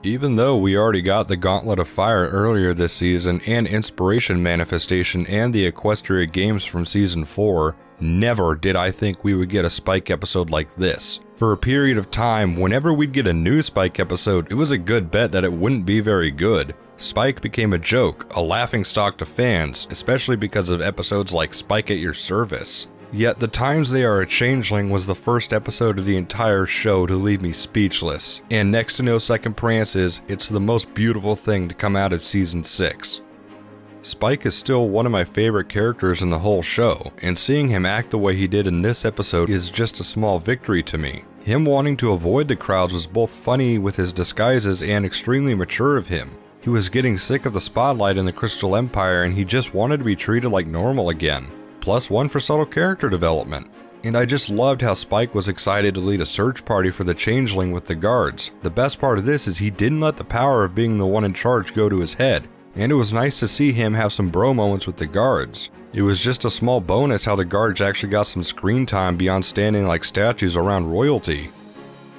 Even though we already got the Gauntlet of Fire earlier this season and Inspiration Manifestation and the Equestria Games from Season 4, never did I think we would get a Spike episode like this. For a period of time, whenever we'd get a new Spike episode, it was a good bet that it wouldn't be very good. Spike became a joke, a laughingstock to fans, especially because of episodes like Spike at Your Service. Yet The Times They Are a Changeling was the first episode of the entire show to leave me speechless, and next to No Second Prances, it's the most beautiful thing to come out of Season 6. Spike is still one of my favorite characters in the whole show, and seeing him act the way he did in this episode is just a small victory to me. Him wanting to avoid the crowds was both funny with his disguises and extremely mature of him. He was getting sick of the spotlight in the Crystal Empire and he just wanted to be treated like normal again. Plus one for subtle character development. And I just loved how Spike was excited to lead a search party for the Changeling with the guards. The best part of this is he didn't let the power of being the one in charge go to his head, and it was nice to see him have some bro moments with the guards. It was just a small bonus how the guards actually got some screen time beyond standing like statues around royalty.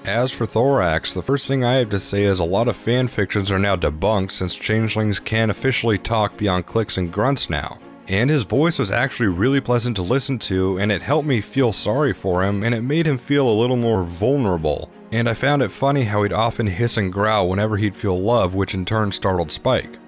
As for Thorax, the first thing I have to say is a lot of fan fictions are now debunked since changelings can officially talk beyond clicks and grunts now. And his voice was actually really pleasant to listen to, and it helped me feel sorry for him, and it made him feel a little more vulnerable. And I found it funny how he'd often hiss and growl whenever he'd feel love, which in turn startled Spike.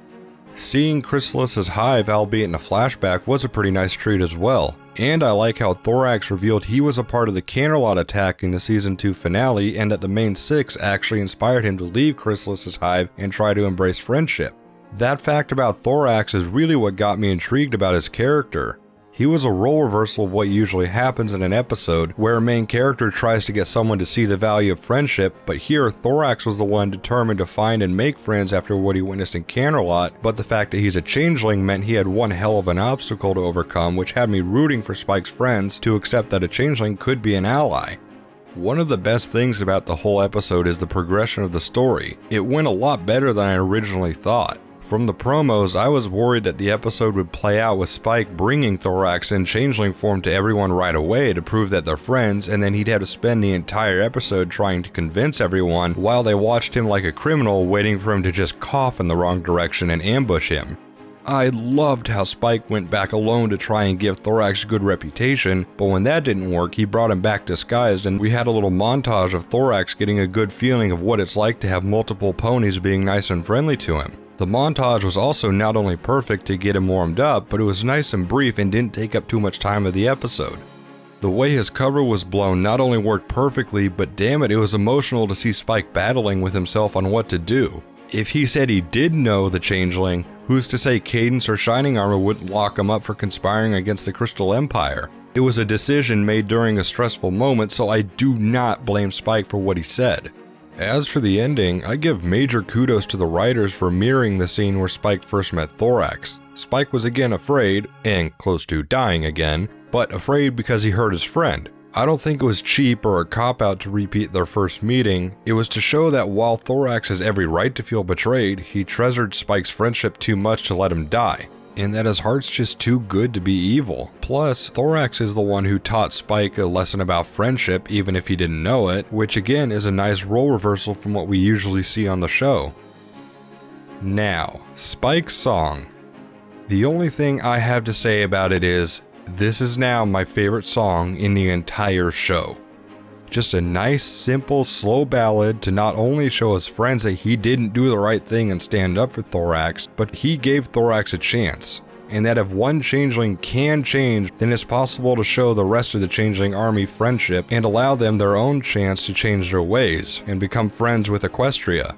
Seeing Chrysalis's hive, albeit in a flashback, was a pretty nice treat as well. And I like how Thorax revealed he was a part of the Canterlot attack in the Season 2 finale, and that the main six actually inspired him to leave Chrysalis's hive and try to embrace friendship. That fact about Thorax is really what got me intrigued about his character. He was a role reversal of what usually happens in an episode, where a main character tries to get someone to see the value of friendship, but here Thorax was the one determined to find and make friends after what he witnessed in Canterlot, but the fact that he's a changeling meant he had one hell of an obstacle to overcome, which had me rooting for Spike's friends to accept that a changeling could be an ally. One of the best things about the whole episode is the progression of the story. It went a lot better than I originally thought. From the promos, I was worried that the episode would play out with Spike bringing Thorax in changeling form to everyone right away to prove that they're friends, and then he'd have to spend the entire episode trying to convince everyone while they watched him like a criminal waiting for him to just cough in the wrong direction and ambush him. I loved how Spike went back alone to try and give Thorax a good reputation, but when that didn't work, he brought him back disguised, and we had a little montage of Thorax getting a good feeling of what it's like to have multiple ponies being nice and friendly to him. The montage was also not only perfect to get him warmed up, but it was nice and brief and didn't take up too much time of the episode. The way his cover was blown not only worked perfectly, but damn it was emotional to see Spike battling with himself on what to do. If he said he did know the changeling, who's to say Cadence or Shining Armor wouldn't lock him up for conspiring against the Crystal Empire? It was a decision made during a stressful moment, so I do not blame Spike for what he said. As for the ending, I give major kudos to the writers for mirroring the scene where Spike first met Thorax. Spike was again afraid, and close to dying again, but afraid because he hurt his friend. I don't think it was cheap or a cop-out to repeat their first meeting. It was to show that while Thorax has every right to feel betrayed, he treasured Spike's friendship too much to let him die, and that his heart's just too good to be evil. Plus, Thorax is the one who taught Spike a lesson about friendship even if he didn't know it, which again is a nice role reversal from what we usually see on the show. Now, Spike's song. The only thing I have to say about it is, this is now my favorite song in the entire show. Just a nice, simple, slow ballad to not only show his friends that he didn't do the right thing and stand up for Thorax, but he gave Thorax a chance. And that if one changeling can change, then it's possible to show the rest of the changeling army friendship and allow them their own chance to change their ways and become friends with Equestria.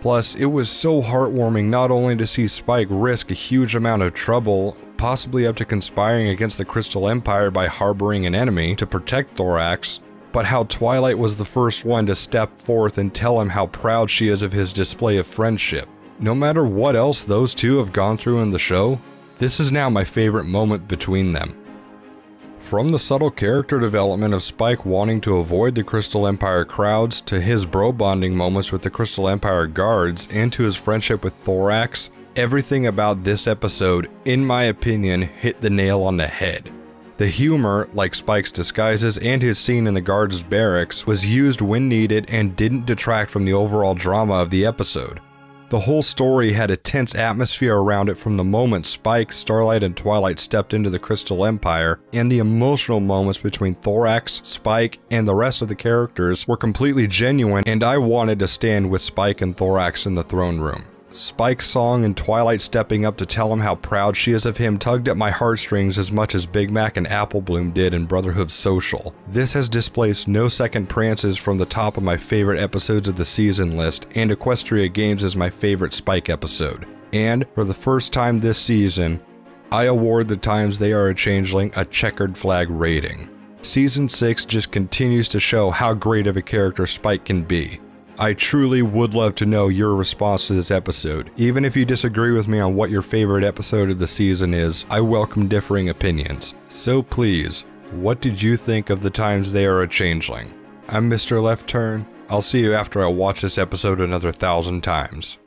Plus, it was so heartwarming not only to see Spike risk a huge amount of trouble, possibly up to conspiring against the Crystal Empire by harboring an enemy to protect Thorax, but how Twilight was the first one to step forth and tell him how proud she is of his display of friendship. No matter what else those two have gone through in the show, this is now my favorite moment between them. From the subtle character development of Spike wanting to avoid the Crystal Empire crowds, to his bro bonding moments with the Crystal Empire guards, and to his friendship with Thorax, everything about this episode, in my opinion, hit the nail on the head. The humor, like Spike's disguises and his scene in the guards' barracks, was used when needed and didn't detract from the overall drama of the episode. The whole story had a tense atmosphere around it from the moment Spike, Starlight, and Twilight stepped into the Crystal Empire, and the emotional moments between Thorax, Spike, and the rest of the characters were completely genuine, and I wanted to stand with Spike and Thorax in the throne room. Spike's song and Twilight stepping up to tell him how proud she is of him tugged at my heartstrings as much as Big Mac and Apple Bloom did in Brotherhood Social. This has displaced no second prances from the top of my favorite episodes of the season list, and Equestria Games is my favorite Spike episode. And, for the first time this season, I award The Times They Are a Changeling a checkered flag rating. Season 6 just continues to show how great of a character Spike can be. I truly would love to know your response to this episode. Even if you disagree with me on what your favorite episode of the season is, I welcome differing opinions. So please, what did you think of The Times They Are a Changeling? I'm Mr. Left Turn. I'll see you after I watch this episode another 1,000 times.